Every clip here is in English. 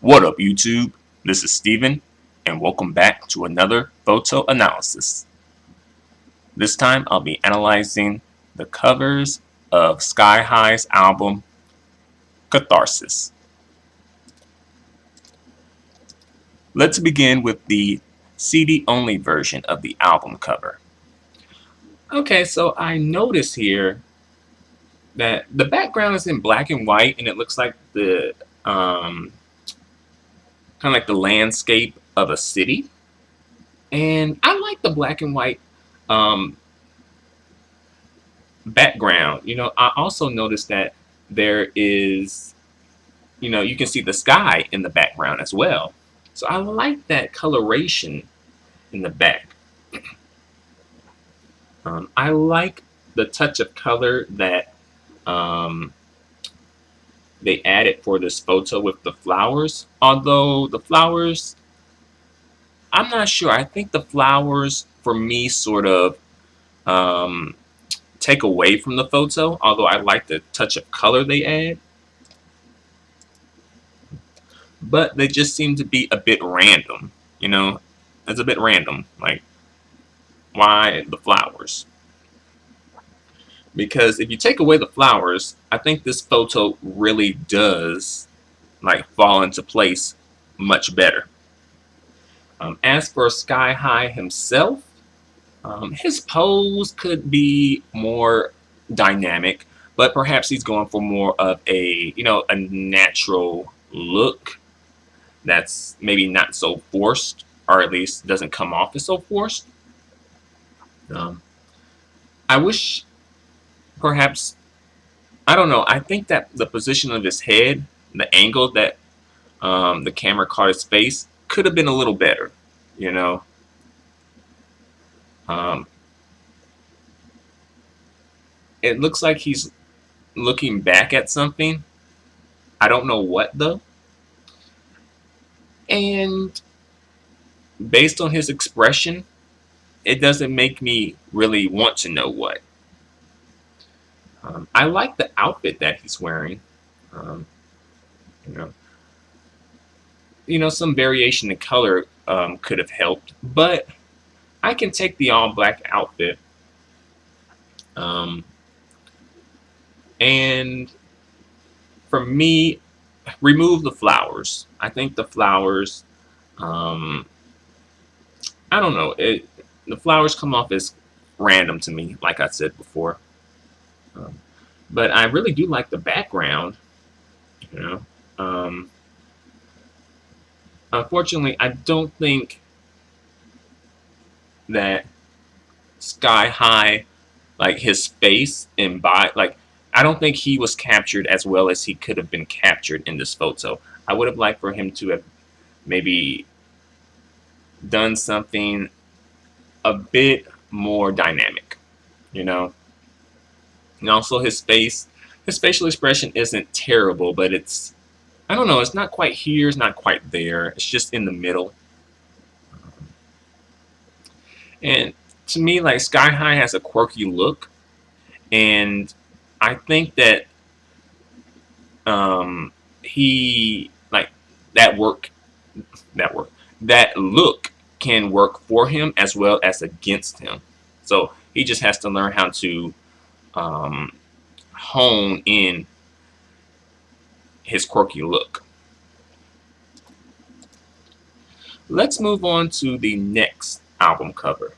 What up, YouTube? This is Steven, and welcome back to another photo analysis. This time I'll be analyzing the covers of Sky High's album Catharsis. Let's begin with the CD-only version of the album cover. Okay, so I notice here that the background is in black and white, and it looks like the kind of like the landscape of a city. And I like the black and white background. I also noticed that there is, you can see the sky in the background as well. So I like that coloration in the back. I like the touch of color that they added for this photo with the flowers. Although the flowers, I'm not sure. I think the flowers, for me, sort of take away from the photo, although I like the touch of color they add. But they just seem to be a bit random, It's a bit random. Like, why the flowers? Because if you take away the flowers, I think this photo really does fall into place much better. As for Sky High himself, his pose could be more dynamic, but perhaps he's going for more of a natural look that's maybe not so forced, or at least doesn't come off as so forced. I wish perhaps, I don't know, I think that the position of his head, the angle that the camera caught his face, could have been a little better, It looks like he's looking back at something. I don't know what though. And based on his expression, it doesn't make me really want to know what. I like the outfit that he's wearing. Some variation in color could have helped, but I can take the all black outfit. And for me, remove the flowers. I think the flowers, I don't know, the flowers come off as random to me, like I said before. But I really do like the background, Unfortunately, I don't think that Sky High, his face and body, I don't think he was captured as well as he could have been captured in this photo. I would have liked for him to have maybe done something a bit more dynamic, And also his facial expression isn't terrible, but I don't know, it's not quite here, it's not quite there. It's just in the middle. And to me, Sky High has a quirky look, and I think that he that look can work for him as well as against him. So he just has to learn how to hone in his quirky look. Let's move on to the next album cover.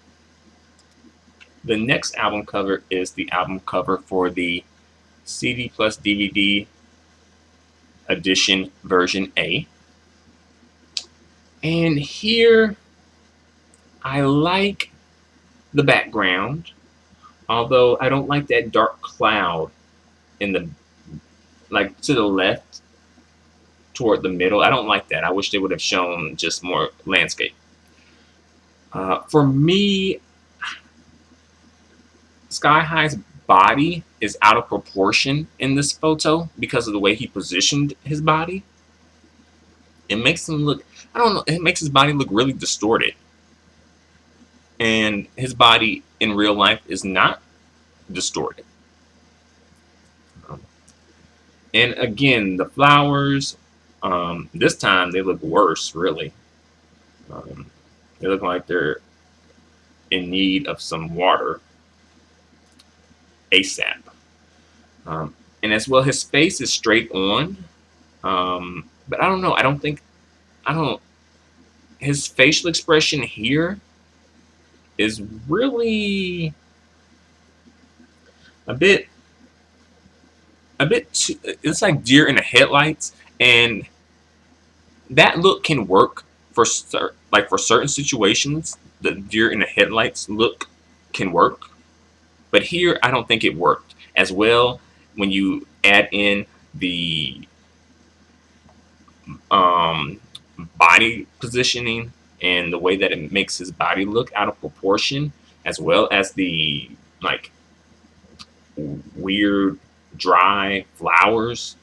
The next album cover is the album cover for the CD plus DVD edition version A. And here I like the background, although I don't like that dark cloud in the to the left toward the middle. I don't like that. I wish they would have shown just more landscape. For me, Sky High's body is out of proportion in this photo because of the way he positioned his body. It makes him look, I don't know, it makes his body look really distorted. And his body in real life is not distorted. And again, the flowers, This time they look worse, really. Um, they look like they're in need of some water ASAP. Um, and as well, his face is straight on. But I don't know. I don't. His facial expression here is really a bit, too, it's like deer in the headlights, and that look can work for for certain situations. The deer in the headlights look can work, but here I don't think it worked as well when you add in the um, body positioning and the way that it makes his body look out of proportion, as well as the like weird dry flowers.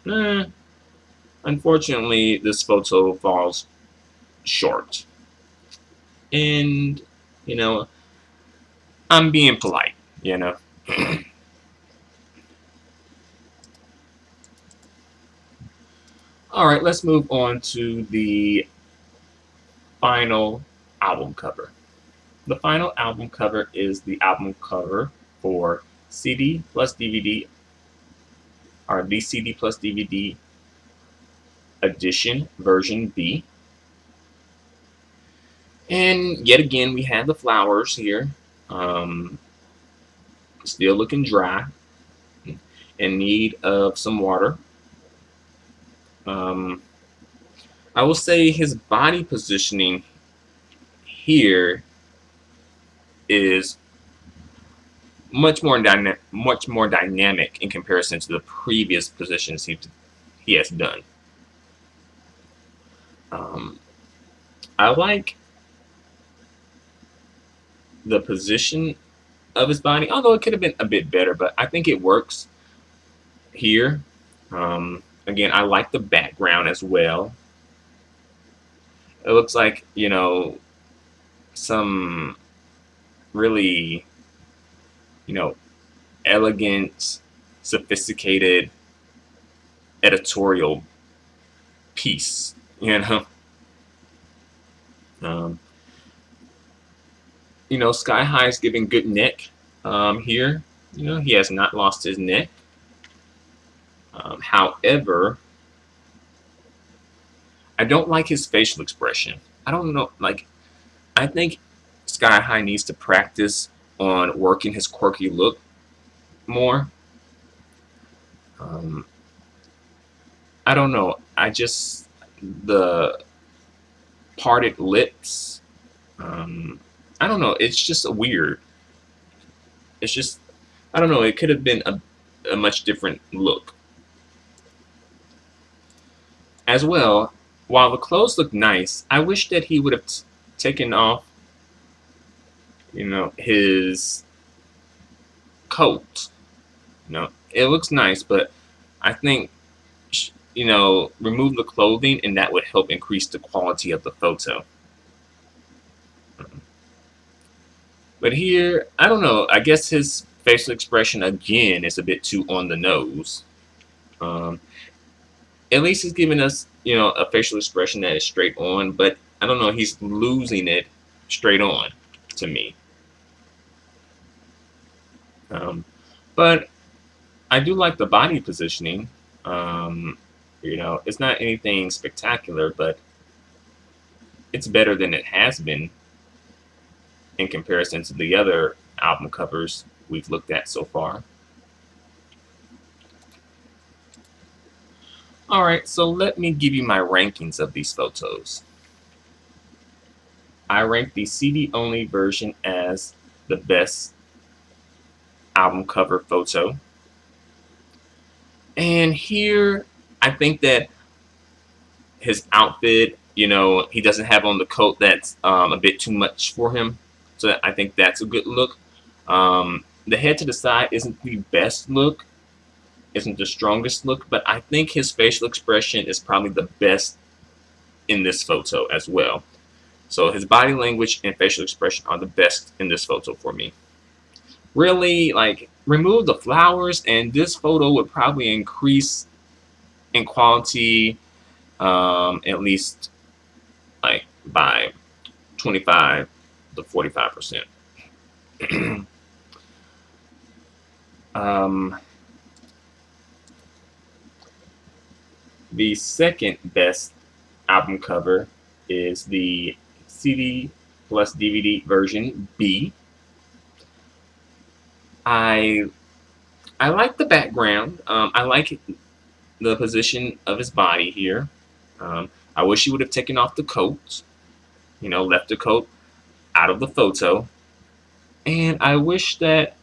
Eh, Unfortunately, this photo falls short. And, you know, I'm being polite, you know. All right, let's move on to the final album cover. The final album cover is the album cover for CD plus DVD, or the CD plus DVD edition version B. And yet again, we have the flowers here, um, still looking dry, in need of some water. Um, I will say his body positioning here is much more dynamic in comparison to the previous positions he has done. Um, I like the position of his body, although it could have been a bit better, but I think it works here. Again, I like the background as well. It looks like, some really, you know, elegant, sophisticated editorial piece, you know. Um, Sky High is giving good neck here. He has not lost his neck. However, I don't like his facial expression. I don't know, like, I think Sky High needs to practice on working his quirky look more. Um, I don't know. The parted lips. I don't know. It's just weird. It's just, I don't know. It could have been a much different look. As well, while the clothes look nice, I wish that he would have taken off, his coat. It looks nice, but I think, remove the clothing and that would help increase the quality of the photo. But here, I don't know. I guess his facial expression again is a bit too on the nose. Um, at least he's giving us, a facial expression that is straight on, but I don't know. He's losing it straight on to me. But I do like the body positioning. It's not anything spectacular, but it's better than it has been in comparison to the other album covers we've looked at so far. All right, so let me give you my rankings of these photos. I rank the CD-only version as the best album cover photo. And here, I think that his outfit, he doesn't have on the coat that's a bit too much for him. So I think that's a good look. The head to the side isn't the best look, isn't the strongest look, but I think his facial expression is probably the best in this photo as well. So his body language and facial expression are the best in this photo for me. Really, like, remove the flowers and this photo would probably increase in quality at least like by 25 to 45%. um, the second best album cover is the CD plus DVD version B. I I like the background. I like the position of his body here. I wish he would have taken off the coat, left the coat out of the photo. And I wish that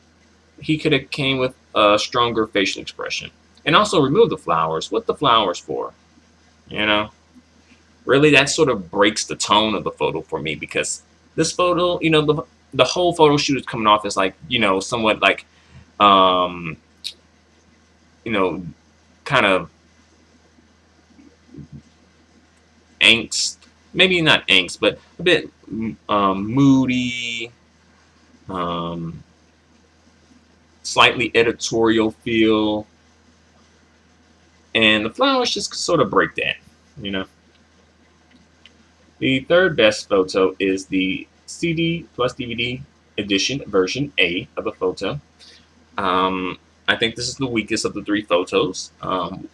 he could have came with a stronger facial expression. And also remove the flowers. What the flowers for? You know? Really, that sort of breaks the tone of the photo for me because this photo, the whole photo shoot is coming off as like, somewhat like, um, you know, kind of angst, maybe not angst, but a bit moody, um, slightly editorial feel, and the flowers just sort of break that, you know. The third best photo is the CD plus DVD edition version A of the photo. I think this is the weakest of the three photos.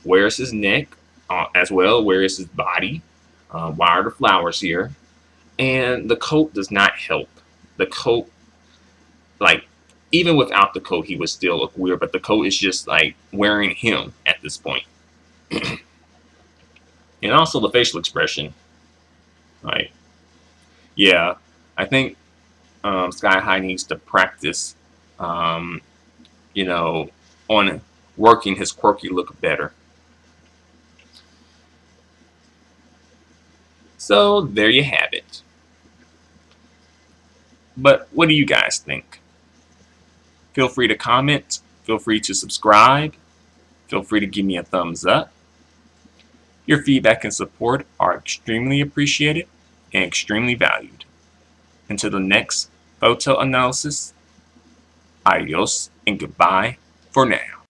Where is his neck as well? Where is his body? Why are the flowers here? And the coat does not help. The coat, like, even without the coat, he would still look weird, but the coat is just like wearing him at this point. And also the facial expression. Like, yeah, I think Sky High needs to practice, um, on working his quirky look better. So there you have it. But what do you guys think? Feel free to comment. Feel free to subscribe. Feel free to give me a thumbs up. Your feedback and support are extremely appreciated and extremely valued. Until the next photo analysis, adios and goodbye for now.